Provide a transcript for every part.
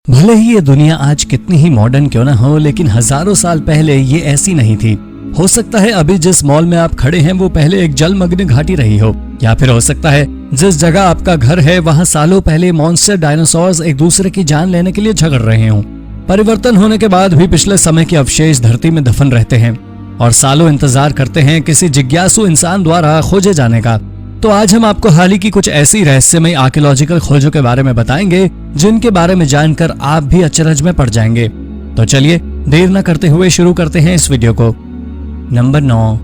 भले ही ये दुनिया आज कितनी ही मॉडर्न क्यों ना हो, लेकिन हजारों साल पहले ये ऐसी नहीं थी। हो सकता है अभी जिस मॉल में आप खड़े हैं वो पहले एक जलमग्न घाटी रही हो, या फिर हो सकता है जिस जगह आपका घर है वहाँ सालों पहले मॉन्स्टर डायनासोर्स एक दूसरे की जान लेने के लिए झगड़ रहे हों। परिवर्तन होने के बाद भी पिछले समय के अवशेष धरती में दफन रहते हैं और सालों इंतजार करते हैं किसी जिज्ञासु इंसान द्वारा खोजे जाने का। तो आज हम आपको हाल ही की कुछ ऐसी रहस्यमय आर्कियोलॉजिकल खोजों के बारे में बताएंगे जिनके बारे में जानकर आप भी अचरज में पड़ जाएंगे। तो चलिए देर न करते हुए शुरू करते हैं इस वीडियो को। Number 9,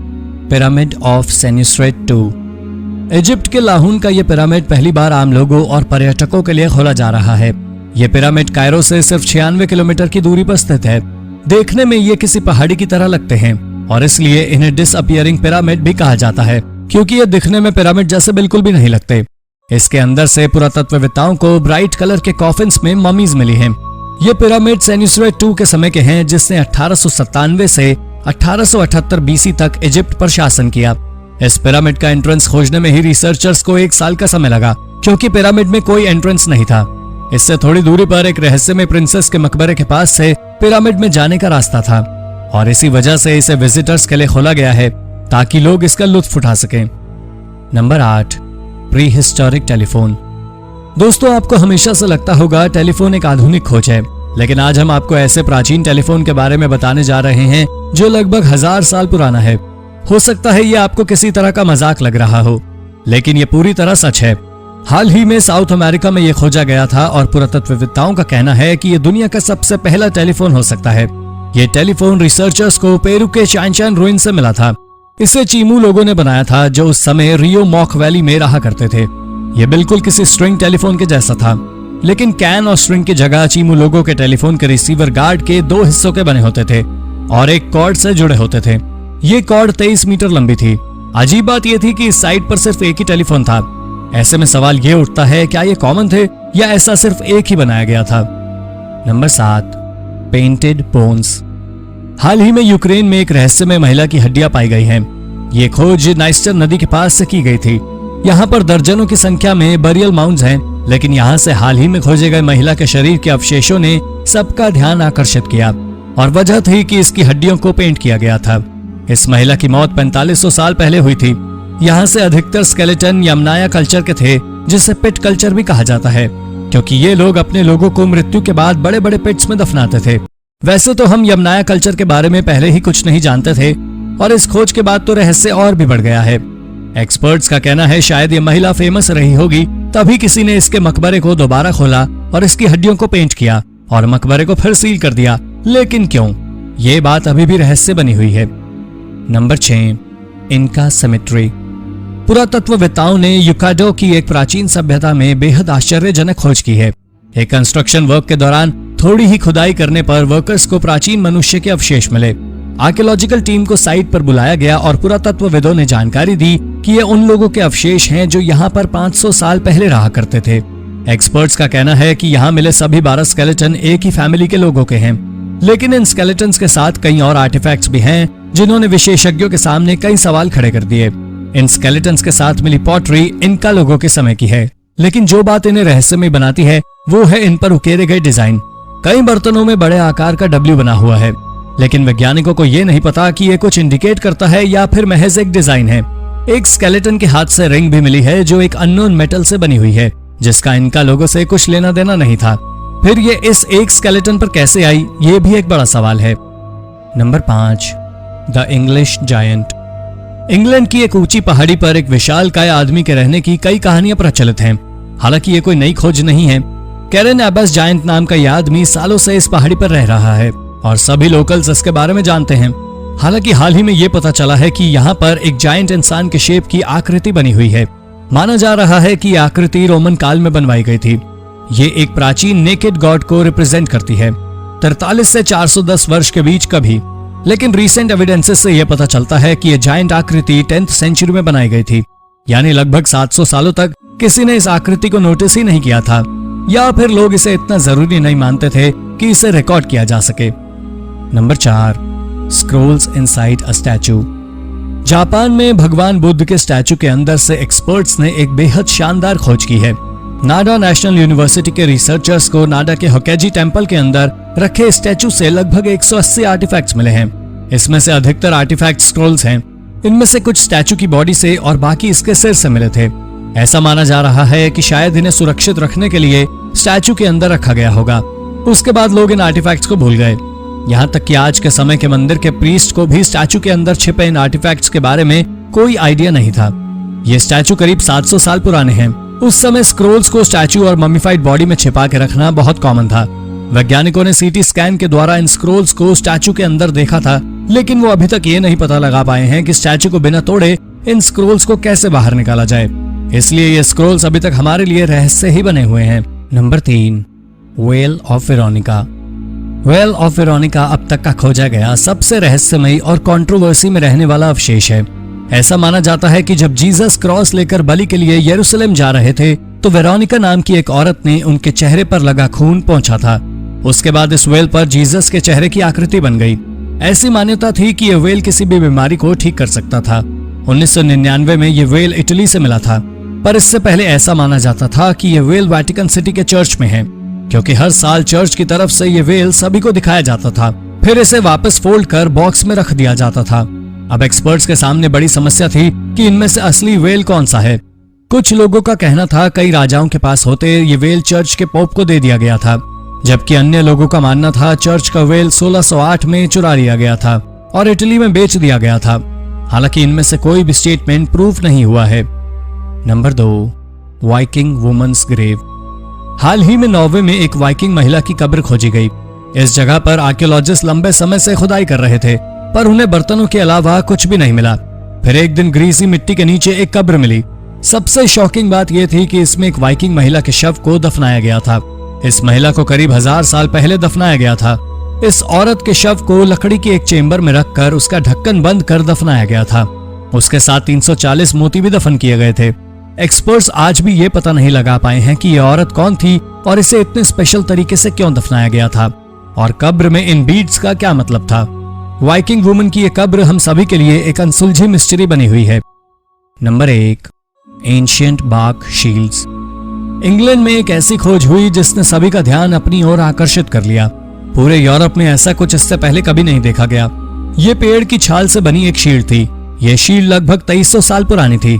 pyramid of Senusret II। Egypt के लाहौन का यह पिरामिड पहली बार आम लोगों और पर्यटकों के लिए खोला जा रहा है। यह पिरामिड कायरो से सिर्फ 96 किलोमीटर की दूरी पर स्थित है। देखने में ये किसी पहाड़ी की तरह लगते हैं और इसलिए इन्हें डिसअपियरिंग पिरामिड भी कहा जाता है, क्योंकि ये दिखने में पिरामिड जैसे बिल्कुल भी नहीं लगते। इसके अंदर से पुरातत्ववेत्ताओं को ब्राइट कलर के कॉफिन्स में ममीज मिली हैं। ये पिरामिड सेनुस्रेट II के समय के हैं, जिसने 1897 से 1878 BC तक इजिप्ट पर शासन किया। इस पिरामिड का एंट्रेंस खोजने में ही रिसर्चर्स को 1 साल का समय लगा, क्योंकि पिरामिड में कोई एंट्रेंस नहीं था। इससे थोड़ी दूरी पर एक रहस्यमय प्रिंसेस के मकबरे के पास से पिरामिड में जाने का रास्ता था और इसी वजह से इसे विजिटर्स के लिए खोला गया है ताकि लोग इसका लुत्फ उठा सकें। Number 8, pre historic telephone. दोस्तों, आपको हमेशा से लगता होगा टेलीफोन एक आधुनिक खोज है, लेकिन आज हम आपको ऐसे प्राचीन टेलीफोन के बारे में बताने जा रहे हैं जो लगभग 1000 साल पुराना है। हो सकता है ये आपको किसी तरह का मजाक लग रहा हो, लेकिन ये पूरी तरह सच है। हाल ही में साउथ अमेरिका में ये खोजा गया था और पुरातत्ववेत्ताओं का कहना है कि ये दुनिया का सबसे पहला टेलीफोन हो सकता है। ये टेलीफोन रिसर्चर्स को पेरू के चाइनचान रुइन से मिला था। इसे चीमू लोगों ने बनाया था जो उस समय रियो मॉक वैली में रहा करते थे। ये बिल्कुल किसी स्ट्रिंग टेलीफोन के जैसा था, लेकिन कैन और स्ट्रिंग की जगह चीमू लोगों के टेलीफोन के रिसीवर गार्ड के 2 हिस्सों के बने होते थे और एक कॉर्ड से जुड़े होते थे। ये कॉर्ड 23 मीटर लंबी थी। अजीब बात यह थी कि इस साइट पर सिर्फ एक ही टेलीफोन था। ऐसे में सवाल ये उठता है, क्या ये कॉमन थे या ऐसा सिर्फ एक ही बनाया गया था? Number 7, painted bones. हाल ही में यूक्रेन में एक रहस्यमय महिला की हड्डियां पाई गई हैं। ये खोज नाइस्टर नदी के पास से की गई थी। यहाँ पर दर्जनों की संख्या में बरियल माउंड्स हैं, लेकिन यहाँ से हाल ही में खोजे गए महिला के शरीर के अवशेषों ने सबका ध्यान आकर्षित किया और वजह थी कि इसकी हड्डियों को पेंट किया गया था। इस महिला की मौत 4500 साल पहले हुई थी। यहाँ से अधिकतर स्केलेटन यमनाया कल्चर के थे, जिसे पिट कल्चर भी कहा जाता है, क्योंकि ये लोग अपने लोगों को मृत्यु के बाद बड़े बड़े पिट्स में दफनाते थे। वैसे तो हम यमनाया कल्चर के बारे में पहले ही कुछ नहीं जानते थे और इस खोज के बाद तो रहस्य और भी बढ़ गया है। एक्सपर्ट्स का कहना है शायद ये महिला फेमस रही होगी, तभी किसी ने इसके मकबरे को दोबारा खोला और इसकी हड्डियों को पेंट किया और मकबरे को फिर सील कर दिया। लेकिन क्यों, ये बात अभी भी रहस्य बनी हुई है। नंबर 6, इनका सेमेट्री। पुरातत्ववेत्ताओं ने युकाडो की एक प्राचीन सभ्यता में बेहद आश्चर्यजनक खोज की है। एक कंस्ट्रक्शन वर्क के दौरान थोड़ी ही खुदाई करने पर वर्कर्स को प्राचीन मनुष्य के अवशेष मिले। आर्कियोलॉजिकल टीम को साइट पर बुलाया गया और पुरातत्वविदों ने जानकारी दी कि ये उन लोगों के अवशेष हैं जो यहाँ पर 500 साल पहले रहा करते थे। एक्सपर्ट्स का कहना है कि यहाँ मिले सभी 12 स्केलेटन एक ही फैमिली के लोगों के हैं, लेकिन इन स्केलेटन्स के साथ कई और आर्टिफैक्ट्स भी हैं जिन्होंने विशेषज्ञों के सामने कई सवाल खड़े कर दिए। इन स्केलेटन्स के साथ मिली पॉटरी इनका लोगों के समय की है, लेकिन जो बात इन्हें रहस्यमय बनाती है वो है इन पर उकेरे गए डिजाइन। कई बर्तनों में बड़े आकार का W बना हुआ है, लेकिन वैज्ञानिकों को ये नहीं पता कि ये कुछ इंडिकेट करता है या फिर महज एक डिजाइन है। एक स्केलेटन के हाथ से रिंग भी मिली है जो एक अननोन मेटल से बनी हुई है, जिसका इनका लोगों से कुछ लेना देना नहीं था। फिर ये इस एक स्केलेटन पर कैसे आई, ये भी एक बड़ा सवाल है। Number 5, the English giant. England की एक ऊंची पहाड़ी पर एक विशालकाय आदमी के रहने की कई कहानियां प्रचलित हैं। हालांकि ये कोई नई खोज नहीं है। कैरन एबस जायंट नाम का यह आदमी सालों से इस पहाड़ी पर रह रहा है और सभी लोकल्स इसके बारे में जानते हैं। हालांकि हाल ही में ये पता चला है कि यहाँ पर एक जायंट इंसान के शेप की आकृति बनी हुई है। माना जा रहा है कि आकृति रोमन काल में बनवाई गई थी। ये एक प्राचीन नेकेड गॉड को रिप्रेजेंट करती है, 43 से 410 वर्ष के बीच का भी। लेकिन रीसेंट एविडेंसेस से यह पता चलता है कि यह जायंट आकृति 10th सेंचुरी में बनाई गई थी, यानी लगभग 700 सालों तक किसी ने इस आकृति को नोटिस ही नहीं किया था, या फिर लोग इसे इतना जरूरी नहीं मानते थे कि इसे रिकॉर्ड किया जा सके। Number 4, scrolls inside a statue. Japan में भगवान बुद्ध के स्टैचू के अंदर से एक्सपर्ट्स ने एक बेहद शानदार खोज की है। नाडा नेशनल यूनिवर्सिटी के रिसर्चर्स को नाडा के होकेजी टेम्पल के अंदर रखे स्टैचू से लगभग 180 आर्टिफैक्ट्स मिले हैं। इसमें से अधिकतर आर्टिफैक्ट स्क्रोल्स हैं। इनमें से कुछ स्टैचू की बॉडी से और बाकी इसके सिर से मिले थे। ऐसा माना जा रहा है कि शायद इन्हें सुरक्षित रखने के लिए स्टैचू के अंदर रखा गया होगा। उसके बाद लोग इन आर्टिफैक्ट्स को भूल गए। यहाँ तक कि आज के समय के मंदिर के प्रीस्ट को भी स्टैचू के अंदर छिपे इन आर्टिफैक्ट्स के बारे में कोई आइडिया नहीं था। ये स्टैचू करीब 700 साल पुराने हैं। उस समय स्क्रोल्स को स्टैचू और मम्मीफाइड बॉडी में छिपा के रखना बहुत कॉमन था। वैज्ञानिकों ने सीटी स्कैन के द्वारा इन स्क्रोल्स को स्टैचू के अंदर देखा था, लेकिन वो अभी तक ये नहीं पता लगा पाए हैं कि स्टैचू को बिना तोड़े इन स्क्रोल्स को कैसे बाहर निकाला जाए। इसलिए ये स्क्रोल्स अभी तक हमारे लिए रहस्य ही बने हुए हैं। Number 3, well of Veronica. Well of Veronica अब तक का खोजा गया सबसे रहस्यमयी और कंट्रोवर्सी में रहने वाला अवशेष है। ऐसा माना जाता है कि जब जीसस क्रॉस लेकर बलि के लिए यरूशलेम जा रहे थे तो वेरोनिका नाम की एक औरत ने उनके चेहरे पर लगा खून पोंछा था। उसके बाद इस वेल पर जीसस के चेहरे की आकृति बन गई। ऐसी मान्यता थी कि यह वेल किसी भी बीमारी को ठीक कर सकता था। 1999 में यह वेल इटली से मिला था, पर इससे पहले ऐसा माना जाता था कि यह वेल वेटिकन सिटी के चर्च में है, क्योंकि हर साल चर्च की तरफ से यह वेल सभी को दिखाया जाता था, फिर इसे वापस फोल्ड कर बॉक्स में रख दिया जाता था। अब एक्सपर्ट्स के सामने बड़ी समस्या थी कि इनमें से असली वेल कौन सा है। कुछ लोगों का कहना था कई राजाओं के पास होते ये वेल चर्च के पोप को दे दिया गया था, जबकि अन्य लोगों का मानना था चर्च का वेल 1608 में चुरा लिया गया था और इटली में बेच दिया गया था। हालांकि इनमें से कोई भी स्टेटमेंट प्रूफ नहीं हुआ है। Number 2, Viking women's grave. हाल ही में नॉर्वे में एक वाइकिंग महिला की कब्र खोजी गई। इस जगह पर आर्कियोलॉजिस्ट लंबे समय से खुदाई कर रहे थे, पर उन्हें बर्तनों के अलावा कुछ भी नहीं मिला। फिर एक दिन ग्रीसी मिट्टी के नीचे एक कब्र मिली। सबसे शॉकिंग बात यह थी कि इसमें एक वाइकिंग महिला के शव को दफनाया गया था। इस महिला को करीब 1000 साल पहले दफनाया गया था। इस औरत के शव को लकड़ी के एक चेंबर में रखकर उसका ढक्कन बंद कर दफनाया गया था। उसके साथ 340 मोती भी दफन किए गए थे। एक्सपर्ट्स आज भी ये पता नहीं लगा पाए हैं कि यह औरत कौन थी और इसे इतने स्पेशल तरीके से क्यों दफनाया गया था, और कब्र में इन बीड्स का क्या मतलब था। वाइकिंग वुमन की यह कब्र हम सभी के लिए एक अनसुलझी मिस्ट्री बनी हुई है। Number 1, ancient bark shields. England में एक ऐसी खोज हुई जिसने सभी का ध्यान अपनी ओर आकर्षित कर लिया। पूरे यूरोप में ऐसा कुछ इससे पहले कभी नहीं देखा गया। ये पेड़ की छाल से बनी एक शील्ड थी। यह शील्ड लगभग 2300 साल पुरानी थी।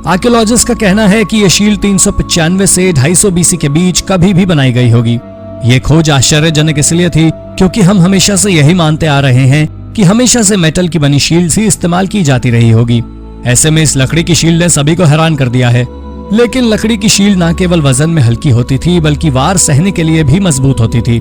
आर्कियोलॉजिस्ट का कहना है कि यह शील्ड 395 से 250 बीसी के बीच कभी भी बनाई गई होगी। ये खोज आश्चर्यजनक इसलिए थी क्योंकि हम हमेशा से यही मानते आ रहे हैं कि हमेशा से मेटल की बनी शील्ड ही इस्तेमाल की जाती रही होगी। ऐसे में इस लकड़ी की शील्ड ने सभी को हैरान कर दिया है। लेकिन लकड़ी की शील्ड न केवल वजन में हल्की होती थी बल्कि वार सहने के लिए भी मजबूत होती थी।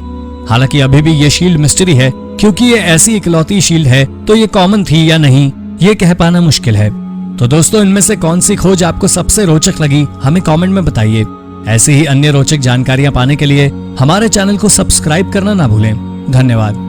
हालांकि अभी भी ये शील्ड मिस्ट्री है, क्योंकि ये ऐसी इकलौती शील्ड है तो ये कॉमन थी या नहीं ये कह पाना मुश्किल है। तो दोस्तों, इनमें से कौन सी खोज आपको सबसे रोचक लगी हमें कमेंट में बताइए। ऐसी ही अन्य रोचक जानकारियां पाने के लिए हमारे चैनल को सब्सक्राइब करना ना भूलें। धन्यवाद।